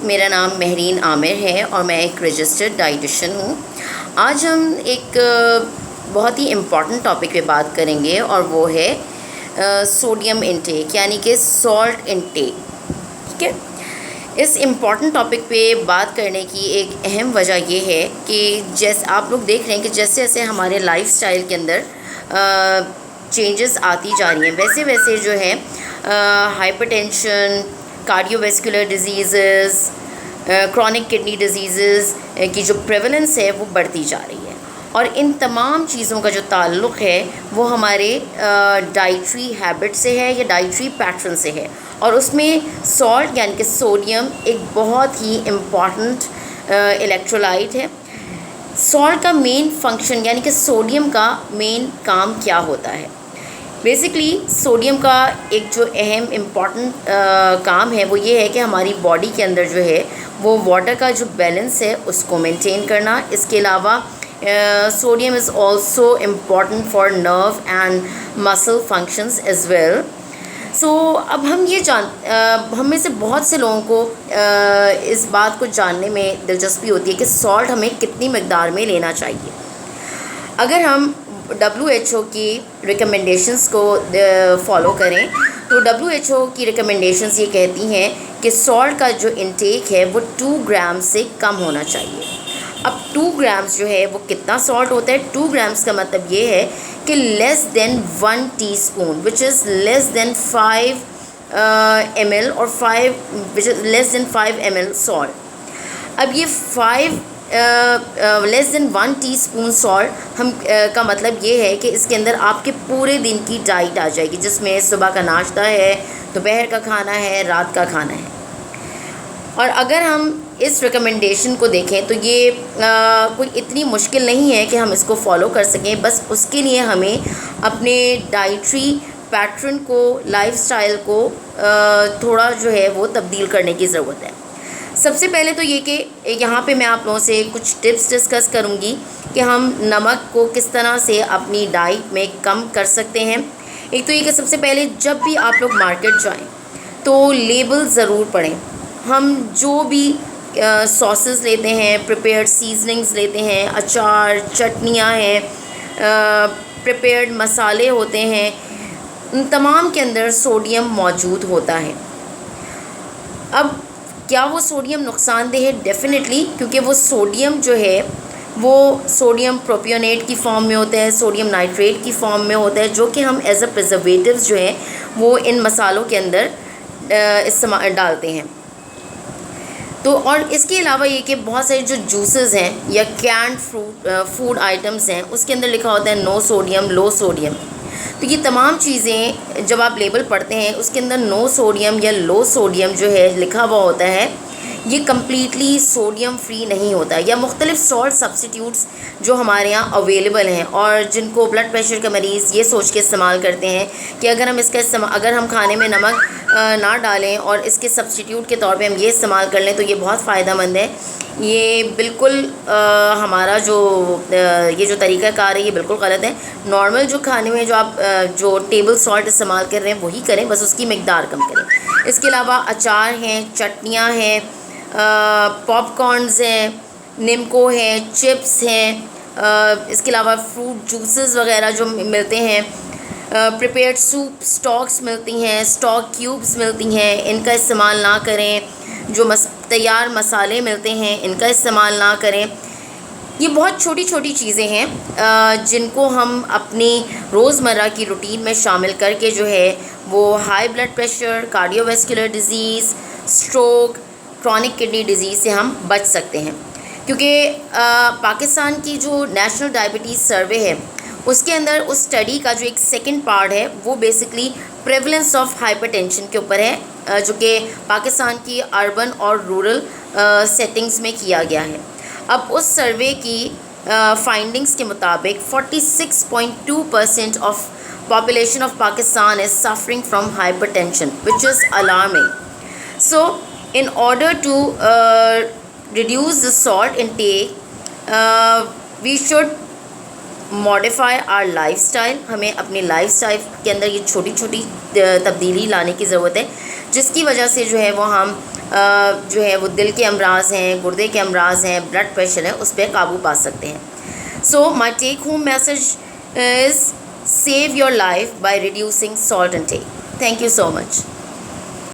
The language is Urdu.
میرا نام مہرین عامر ہے اور میں ایک رجسٹرڈ ڈائٹیشین ہوں۔ آج ہم ایک بہت ہی امپورٹنٹ ٹاپک پہ بات کریں گے اور وہ ہے سوڈیم انٹیک، یعنی کہ سالٹ انٹیک۔ ٹھیک ہے، اس امپورٹنٹ ٹاپک پہ بات کرنے کی ایک اہم وجہ یہ ہے کہ جیسے آپ لوگ دیکھ رہے ہیں کہ جیسے جیسے ہمارے لائف سٹائل کے اندر چینجز آتی جا رہی ہیں، ویسے ویسے جو ہے hyper tension, cardio vascular diseases, chronic kidney diseases کی جو پریولنس ہے وہ بڑھتی جا رہی ہے، اور ان تمام چیزوں کا جو تعلق ہے وہ ہمارے ڈائٹری ہیبٹ سے ہے یا ڈائٹری پیٹرن سے ہے، اور اس میں سالٹ یعنی کہ سوڈیم ایک بہت ہی امپورٹنٹ الیکٹرولائٹ ہے۔ سالٹ کا مین فنکشن یعنی کہ سوڈیم کا مین کام کیا ہوتا ہے؟ بیسکلی سوڈیم کا ایک جو اہم امپورٹنٹ کام ہے وہ یہ ہے کہ ہماری باڈی کے اندر جو ہے وہ واٹر کا جو بیلنس ہے اس کو مینٹین کرنا۔ اس کے علاوہ sodium is also important for nerve and مسل فنکشنز ایز ویل۔ سو اب ہم میں سے بہت سے لوگوں کو اس بات کو جاننے میں دلچسپی ہوتی ہے کہ سالٹ ہمیں کتنی مقدار میں لینا چاہیے۔ اگر ہم WHO کی ریکمنڈیشنز کو فالو کریں تو WHO کی ریکمنڈیشنز یہ کہتی ہیں کہ سالٹ کا جو انٹیک ہے وہ 2 گرام سے کم ہونا چاہیے۔ اب 2 گرامز جو ہے وہ کتنا سالٹ ہوتا ہے؟ 2 گرامز کا مطلب یہ ہے کہ لیس دین 1 ٹی اسپون وچ از لیس دین 5 ml اور لیس دین 5 ml سالٹ۔ اب یہ 5 لیس دین 1 ٹی اسپون سالٹ کا مطلب یہ ہے کہ اس کے اندر آپ کے پورے دن کی ڈائٹ آ جائے گی، جس میں صبح کا ناشتہ ہے، دوپہر کا کھانا ہے، رات کا کھانا ہے۔ اور اگر ہم اس ریکمنڈیشن کو دیکھیں تو یہ کوئی اتنی مشکل نہیں ہے کہ ہم اس کو فالو کر سکیں، بس اس کے لیے ہمیں اپنے ڈائٹری پیٹرن کو، لائف سٹائل کو تھوڑا جو ہے وہ تبدیل کرنے کی ضرورت ہے۔ سب سے پہلے تو یہ کہ یہاں پہ میں آپ لوگوں سے کچھ ٹپس ڈسکس کروں گی کہ ہم نمک کو کس طرح سے اپنی ڈائٹ میں کم کر سکتے ہیں۔ ایک تو یہ کہ سب سے پہلے جب بھی آپ لوگ مارکیٹ جائیں تو لیبل ضرور پڑھیں۔ ہم جو بھی ساسز لیتے ہیں، پریپیئرڈ سیزننگز لیتے ہیں، اچار، چٹنیاں ہیں، پریپیئرڈ مسالے ہوتے ہیں، ان تمام کے اندر سوڈیم موجود ہوتا ہے۔ اب کیا وہ سوڈیم نقصان دہ ہے؟ ڈیفینیٹلی، کیونکہ وہ سوڈیم جو ہے وہ سوڈیم پروپیونیٹ کی فارم میں ہوتا ہے، سوڈیم نائٹریٹ کی فارم میں ہوتا ہے، جو کہ ہم ایز اے پریزرویٹیوز جو ہیں وہ ان مسالوں کے اندر استعمال ڈالتے ہیں۔ تو اور اس کے علاوہ یہ کہ بہت سارے جو جوسز ہیں یا کینڈ فوڈ آئٹمس ہیں اس کے اندر لکھا ہوتا ہے نو سوڈیم، لو سوڈیم۔ تو یہ تمام چیزیں جب آپ لیبل پڑھتے ہیں اس کے اندر نو سوڈیم یا لو سوڈیم جو ہے لکھا ہوا ہوتا ہے، یہ کمپلیٹلی سوڈیم فری نہیں ہوتا، یا مختلف سالٹ سبسٹیٹیوٹس جو ہمارے یہاں اویلیبل ہیں اور جن کو بلڈ پریشر کا مریض یہ سوچ کے استعمال کرتے ہیں کہ اگر ہم کھانے میں نمک نہ ڈالیں اور اس کے سبسٹیٹیوٹ کے طور پہ ہم یہ استعمال کر لیں تو یہ بہت فائدہ مند ہے۔ یہ بالکل ہمارا یہ جو طریقہ کار ہے یہ بالکل غلط ہے۔ نارمل جو کھانے میں جو آپ جو ٹیبل سالٹ استعمال کر رہے ہیں وہی کریں، بس اس کی مقدار کم کریں۔ اس کے علاوہ اچار ہیں، چٹنیاں ہیں، پاپ کارنز ہیں، نمکو ہیں، چپس ہیں، اس کے علاوہ فروٹ جوسز وغیرہ جو ملتے ہیں، پریپیئرڈ سوپ اسٹاکس ملتی ہیں، اسٹاک کیوبس ملتی ہیں، ان کا استعمال نہ کریں۔ جو تیار مسالے ملتے ہیں ان کا استعمال نہ کریں۔ یہ بہت چھوٹی چھوٹی چیزیں ہیں جن کو ہم اپنی روزمرہ کی روٹین میں شامل کر کے جو ہے وہ high blood pressure, cardiovascular disease, stroke, chronic kidney disease سے ہم بچ سکتے ہیں۔ کیونکہ پاکستان کی جو نیشنل ڈائبٹیز سروے ہے اس کے اندر اس اسٹڈی کا جو ایک سیکنڈ پارٹ ہے وہ basically prevalence of hyper tension کے اوپر ہے، جو کہ پاکستان کی اربن اور رورل سیٹنگز میں کیا گیا ہے۔ اب اس سروے کی فائنڈنگز کے مطابق 46.2% of population of Pakistan is suffering from hypertension, which is alarming. So, in order to reduce the salt intake, we should modify our lifestyle. ہمیں اپنی لائف اسٹائل کے اندر یہ چھوٹی چھوٹی تبدیلی لانے کی ضرورت ہے، جس کی وجہ سے جو ہے وہ ہم جو ہے وہ دل کے امراض ہیں، گردے کے امراض ہیں، بلڈ پریشر ہے، اس پہ قابو پا سکتے ہیں. So my take home message is save your life by reducing salt intake. Thank you so much.